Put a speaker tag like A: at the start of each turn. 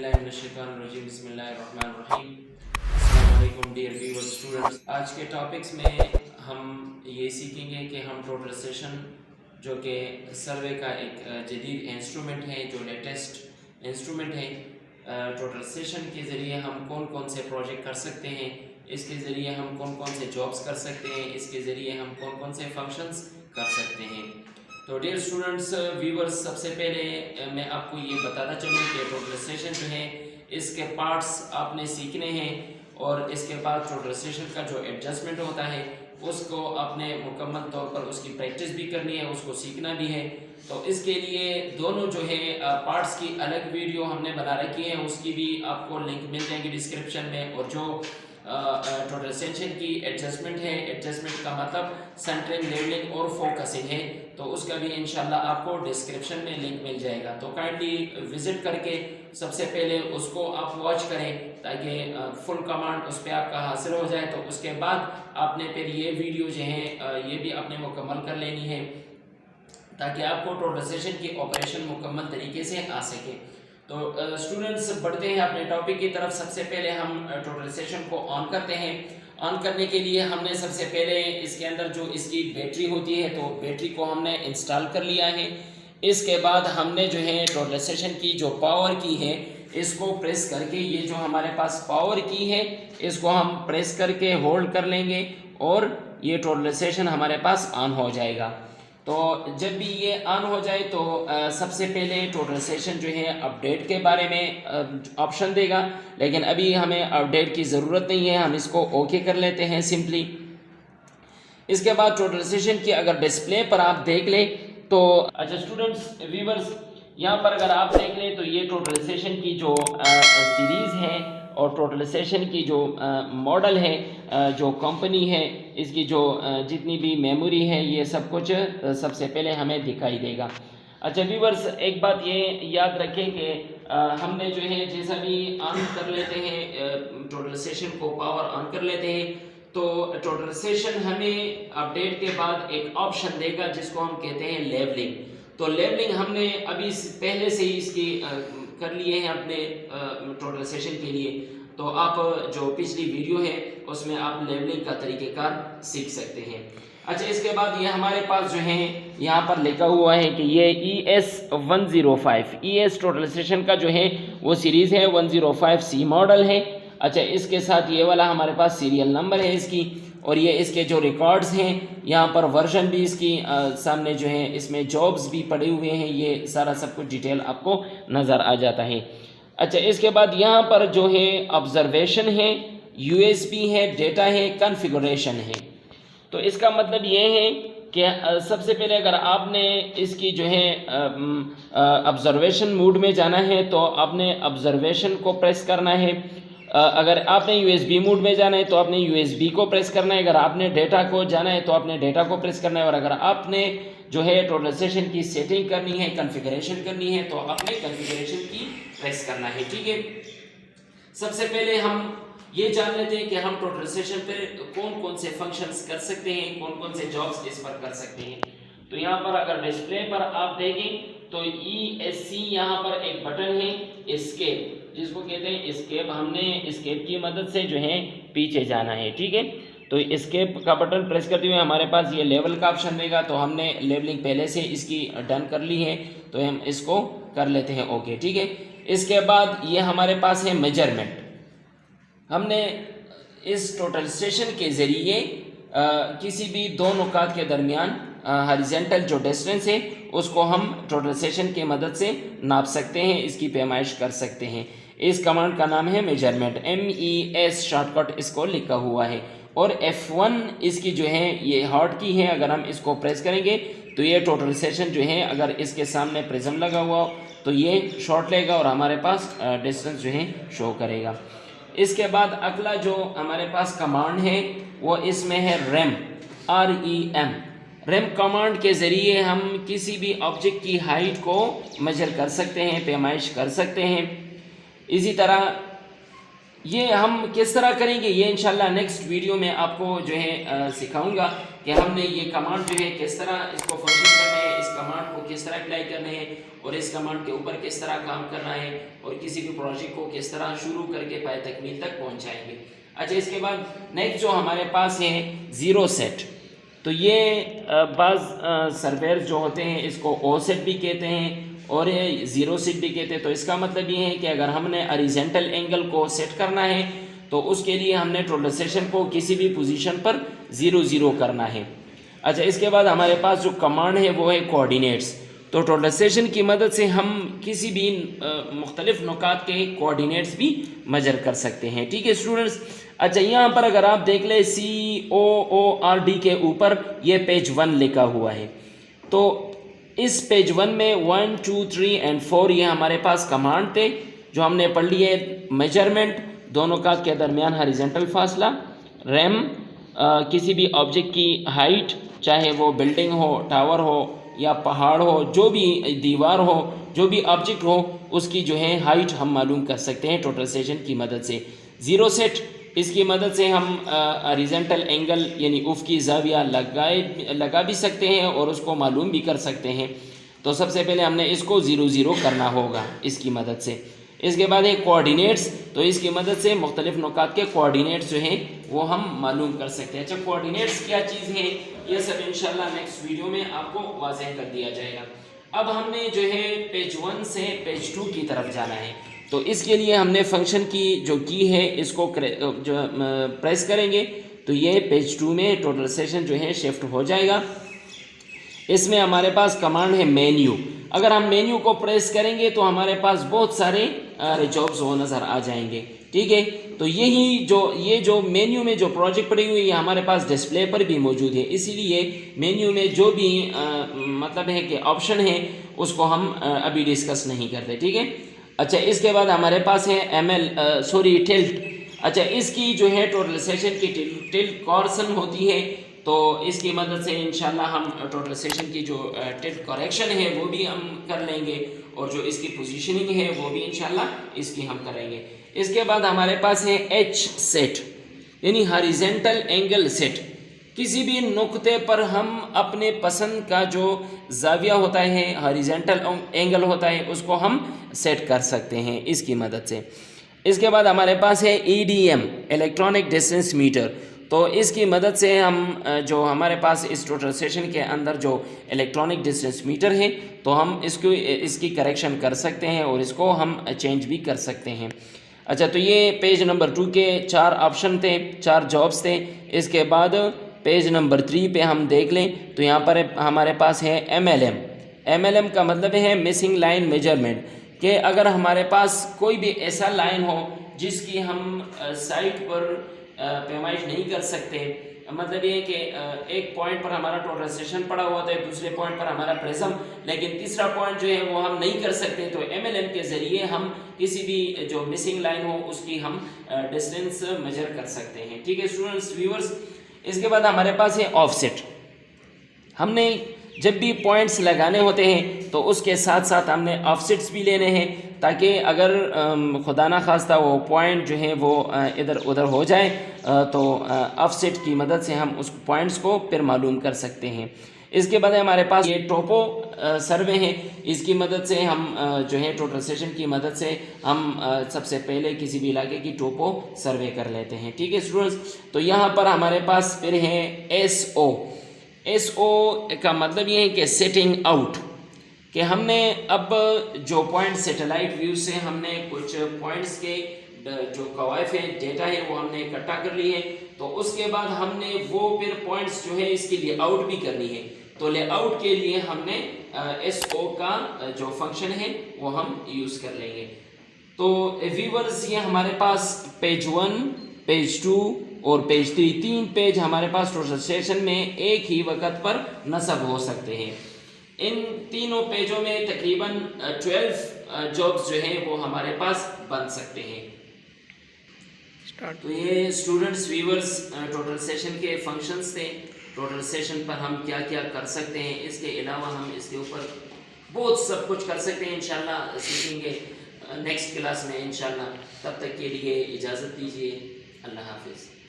A: बिस्मिल्लाहिर्रहमानिर्रहीम बिस्मिल्लाहिर्रहमानिर्रहीम। अस्सलाम वालेकुम डियर व्यूअर्स स्टूडेंट्स। आज के टॉपिक्स में हम ये सीखेंगे कि हम टोटल सेशन जो कि सर्वे का एक जदीद इंस्ट्रूमेंट है, जो लेटेस्ट इंस्ट्रूमेंट है, टोटल सेशन के ज़रिए हम कौन कौन से प्रोजेक्ट कर सकते हैं, इसके ज़रिए हम कौन कौन से जॉब्स कर सकते हैं, इसके ज़रिए हम कौन कौन से फंक्शंस कर सकते हैं। तो डियर स्टूडेंट्स व्यूवर्स, सबसे पहले मैं आपको ये बताना चलूँ कि टोटल सेशन जो है इसके पार्ट्स आपने सीखने हैं और इसके बाद टोटल सेशन का जो एडजस्टमेंट होता है उसको आपने मुकम्मल तौर पर उसकी प्रैक्टिस भी करनी है, उसको सीखना भी है। तो इसके लिए दोनों जो है पार्ट्स की अलग वीडियो हमने बना रखी है, उसकी भी आपको लिंक मिल जाएगी डिस्क्रिप्शन में। और जो टोटल सेशन की एडजस्टमेंट है, एडजस्टमेंट का मतलब सेंटरिंग, लेवलिंग और फोकसिंग है, तो उसका भी इंशाल्लाह आपको डिस्क्रिप्शन में लिंक मिल जाएगा। तो काइंडली विजिट करके सबसे पहले उसको आप वॉच करें ताकि फुल कमांड उस पर आपका हासिल हो जाए। तो उसके बाद आपने फिर ये वीडियो जो है ये भी आपने मुकम्मल कर लेनी है ताकि आपको टोटल सेशन की ऑपरेशन मुकम्मल तरीके से आ सके। तो स्टूडेंट्स बढ़ते हैं अपने टॉपिक की तरफ। सबसे पहले हम टोटल सेशन को ऑन करते हैं। ऑन करने के लिए हमने सबसे पहले इसके अंदर जो इसकी बैटरी होती है तो बैटरी को हमने इंस्टॉल कर लिया है। इसके बाद हमने जो है टोटल सेशन की जो पावर की है इसको प्रेस करके, ये जो हमारे पास पावर की है इसको हम प्रेस करके होल्ड कर लेंगे और ये टोटल सेशन हमारे पास ऑन हो जाएगा। तो जब भी ये ऑन हो जाए तो सबसे पहले टोटल सेशन जो है अपडेट के बारे में ऑप्शन देगा, लेकिन अभी हमें अपडेट की ज़रूरत नहीं है, हम इसको ओके कर लेते हैं सिंपली। इसके बाद टोटल सेशन की अगर डिस्प्ले पर आप देख लें तो अच्छा स्टूडेंट्स व्यूवर्स, यहाँ पर अगर आप देख लें तो ये टोटल सेशन की जो सीरीज़ है और टोटल सेशन की जो मॉडल है, जो कंपनी है, इसकी जो जितनी भी मेमोरी है, ये सब कुछ सबसे पहले हमें दिखाई देगा। अच्छा व्यूवर्स, एक बात ये याद रखें कि हमने जो है जैसा भी ऑन कर लेते हैं टोटल सेशन को, पावर ऑन कर लेते हैं तो टोटल सेशन हमें अपडेट के बाद एक ऑप्शन देगा जिसको हम कहते हैं लेवलिंग। तो लेवलिंग हमने अभी पहले से ही इसकी कर लिए हैं अपने टोटल सेशन के लिए। तो आप जो पिछली वीडियो है उसमें आप लेवलिंग का तरीक़ेकार सीख सकते हैं। अच्छा, इसके बाद ये हमारे पास जो है यहाँ पर लिखा हुआ है कि ये ES105 ES टोटल सेशन का जो है वो सीरीज़ है, 105C मॉडल है। अच्छा, इसके साथ ये वाला हमारे पास सीरियल नंबर है इसकी, और ये इसके जो रिकॉर्ड्स हैं यहाँ पर वर्जन भी इसकी सामने जो है, इसमें जॉब्स भी पड़े हुए हैं, ये सारा सब कुछ डिटेल आपको नज़र आ जाता है। अच्छा, इसके बाद यहाँ पर जो है ऑब्जर्वेशन है, USB है, डेटा है, कॉन्फ़िगरेशन है। तो इसका मतलब ये है कि सबसे पहले अगर आपने इसकी जो है ऑब्जर्वेशन मोड में जाना है तो आपने ऑब्जर्वेशन को प्रेस करना है। अगर आपने USB मोड में जाना है तो आपने USB को प्रेस करना है। अगर आपने डेटा को जाना है तो आपने डेटा को प्रेस करना है। और अगर आपने जो है टोटल सेशन की सेटिंग करनी है, कॉन्फ़िगरेशन करनी है, तो आपने कॉन्फ़िगरेशन की प्रेस करना है। ठीक है, सबसे पहले हम ये जान लेते हैं कि हम टोटल सेशन पर कौन कौन से फंक्शंस कर सकते हैं, कौन कौन से जॉब्स इस पर कर सकते हैं। तो यहाँ पर अगर डिस्प्ले पर आप देखें तो ESC यहाँ पर एक बटन है, एस्केप, जिसको कहते हैं एस्केप। हमने एस्केप की मदद से जो है पीछे जाना है। ठीक है, तो एस्केप का बटन प्रेस करते हुए हमारे पास ये लेवल का ऑप्शन देगा। तो हमने लेवलिंग पहले से इसकी डन कर ली है तो हम इसको कर लेते हैं ओके। ठीक है, इसके बाद ये हमारे पास है मेजरमेंट। हमने इस टोटल सेशन के ज़रिए किसी भी दो नुकात के दरमियान हॉरिजॉन्टल जो डिस्टेंस है उसको हम टोटल सेशन की मदद से नाप सकते हैं, इसकी पैमाइश कर सकते हैं। इस कमांड का नाम है मेजरमेंट, MES शॉर्टकट इसको लिखा हुआ है। और F1 इसकी जो है ये हॉट की है, अगर हम इसको प्रेस करेंगे तो ये टोटल सेशन जो है, अगर इसके सामने प्रिज्म लगा हुआ हो तो ये शॉर्ट लेगा और हमारे पास डिस्टेंस जो है शो करेगा। इसके बाद अगला जो हमारे पास कमांड है वो इसमें है REM, REM। रेम कमांड के ज़रिए हम किसी भी ऑब्जेक्ट की हाइट को मेजर कर सकते हैं, पैमाइश कर सकते हैं। इसी तरह ये हम किस तरह करेंगे ये इंशाल्लाह नेक्स्ट वीडियो में आपको जो है सिखाऊंगा कि हमने ये कमांड जो है किस तरह इसको फंक्शन करना है, इस कमांड को किस तरह अप्लाई करना है और इस कमांड के ऊपर किस तरह काम करना है और किसी भी प्रोजेक्ट को किस तरह शुरू करके पाए तकमील तक पहुंचाएंगे। अच्छा, इसके बाद नेक्स्ट जो हमारे पास है ज़ीरो सेट। तो ये बाज़ सर्वेयर जो होते हैं इसको ओ सेट भी कहते हैं और ये ज़ीरो सेट भी कहते हैं। तो इसका मतलब ये है कि अगर हमने हॉरिजॉन्टल एंगल को सेट करना है तो उसके लिए हमने टोटलाइजेशन को किसी भी पोजीशन पर 0 0 करना है। अच्छा, इसके बाद हमारे पास जो कमांड है वो है कोऑर्डिनेट्स। तो टोटलाइजेशन की मदद से हम किसी भी मुख्तलिफ नुकात के कोऑर्डिनेट्स भी मेजर कर सकते हैं। ठीक है स्टूडेंट्स। अच्छा, यहाँ पर अगर आप देख लें COORD के ऊपर ये पेज 1 लिखा हुआ है। तो इस पेज 1 में 1 2 3 एंड 4 ये हमारे पास कमांड थे जो हमने पढ़ लिए। मेजरमेंट, दोनों का के दरमियान हॉरिजॉन्टल फासला, रैम, किसी भी ऑब्जेक्ट की हाइट, चाहे वो बिल्डिंग हो, टावर हो या पहाड़ हो, जो भी दीवार हो, जो भी ऑब्जेक्ट हो उसकी जो है हाइट हम मालूम कर सकते हैं टोटलाइजेशन की मदद से। ज़ीरो सेट, इसकी मदद से हम हॉरिजॉन्टल एंगल यानी उफ़ की ज़ाविया लगा भी सकते हैं और उसको मालूम भी कर सकते हैं। तो सबसे पहले हमने इसको 0 0 करना होगा इसकी मदद से। इसके बाद है कोऑर्डिनेट्स। तो इसकी मदद से मुख्तलिफ नुकात के कोऑर्डिनेट्स जो हैं वो हम मालूम कर सकते हैं। अच्छा, कोऑर्डिनेट्स क्या चीज़ है ये सब इंशाल्लाह नेक्स्ट वीडियो में आपको वाज़ेह कर दिया जाएगा। अब हमने जो है पेज 1 से पेज 2 की तरफ जाना है। तो इसके लिए हमने फंक्शन की जो की है इसको जो प्रेस करेंगे तो ये पेज 2 में टोटलाइजेशन जो है शिफ्ट हो जाएगा। इसमें हमारे पास कमांड है मेन्यू। अगर हम मेन्यू को प्रेस करेंगे तो हमारे पास बहुत सारे जॉब्स वो नज़र आ जाएंगे। ठीक है, तो ये जो मेन्यू में जो प्रोजेक्ट पड़ी हुई है हमारे पास डिस्प्ले पर भी मौजूद है। इसीलिए मेन्यू में जो भी मतलब है कि ऑप्शन है उसको हम अभी डिस्कस नहीं करते। ठीक है। अच्छा, इसके बाद हमारे पास है टिल्ट। अच्छा, इसकी जो है टोटलाइजेशन की टिल्ट कॉर्सन होती है। तो इसकी मदद से इंशाल्लाह हम टोटलाइजेशन की जो टिल्ट करेक्शन है वो भी हम कर लेंगे और जो इसकी पोजीशनिंग है वो भी इंशाल्लाह इसकी हम करेंगे। इसके बाद हमारे पास है एच सेट यानी हॉरिजॉन्टल एंगल सेट। किसी भी नुक्ते पर हम अपने पसंद का जो ज़ाविया होता है, हॉरिजॉन्टल एंगल होता है, उसको हम सेट कर सकते हैं इसकी मदद से। इसके बाद हमारे पास है EDM इलेक्ट्रॉनिक डिस्टेंस मीटर। तो इसकी मदद से हम जो हमारे पास इस टोटलाइजेशन के अंदर जो इलेक्ट्रॉनिक डिस्टेंस मीटर है तो हम इसकी करेक्शन कर सकते हैं और इसको हम चेंज भी कर सकते हैं। अच्छा, तो ये पेज नंबर 2 के 4 ऑप्शन थे, 4 जॉब्स थे। इसके बाद पेज नंबर 3 पे हम देख लें तो यहाँ पर हमारे पास है MLM का मतलब है मिसिंग लाइन मेजरमेंट। कि अगर हमारे पास कोई भी ऐसा लाइन हो जिसकी हम साइट पर पैमाइश नहीं कर सकते, मतलब ये कि एक पॉइंट पर हमारा टोटलाइजेशन पड़ा हुआ था, दूसरे पॉइंट पर हमारा प्रिज्म, लेकिन तीसरा पॉइंट जो है वो हम नहीं कर सकते, तो MLM के ज़रिए हम किसी भी जो मिसिंग लाइन हो उसकी हम डिस्टेंस मेजर कर सकते हैं। ठीक है स्टूडेंट्स, व्यूअर्स। इसके बाद हमारे पास है ऑफसेट। हमने जब भी पॉइंट्स लगाने होते हैं तो उसके साथ साथ हमने ऑफसेट्स भी लेने हैं ताकि अगर खुदा ना खास्ता वो पॉइंट जो है वो इधर उधर हो जाए तो ऑफसेट की मदद से हम उस पॉइंट्स को फिर मालूम कर सकते हैं। इसके बाद हमारे पास ये टोपो सर्वे है। इसकी मदद से हम जो है टोटलाइजेशन की मदद से हम सबसे पहले किसी भी इलाके की टोपो सर्वे कर लेते हैं। ठीक है स्टूडेंट्स। तो यहाँ पर हमारे पास फिर है SO का मतलब ये है कि सेटिंग आउट, कि हमने अब जो पॉइंट सैटेलाइट व्यू से हमने कुछ पॉइंट्स के जो कवायफ है, डेटा है, वो हमने इकट्ठा कर ली है। तो उसके बाद हमने वो फिर पॉइंट्स जो है इसकी लेआउट भी करनी है। तो लेआउट के लिए हमने SO का जो फंक्शन है वो हम यूज़ कर लेंगे। तो व्यूअर्स, ये हमारे पास पेज 1, पेज 2 और पेज 3, 3 पेज हमारे पास टोटलाइजेशन में एक ही वक्त पर नस्ब हो सकते हैं। इन तीनों पेजों में तकरीबन 12 जॉब्स जो हैं वो हमारे पास बन सकते हैं। तो ये स्टूडेंट्स, व्यूअर्स, टोटलाइजेशन के फंक्शंस थे। टोटलाइजेशन पर हम क्या क्या कर सकते हैं, इसके अलावा हम इसके ऊपर बहुत सब कुछ कर सकते हैं, इंशाल्लाह सीखेंगे। नेक्स्ट क्लास में इंशाल्लाह। तब तक के लिए इजाज़त दीजिए। अल्लाह हाफिज़।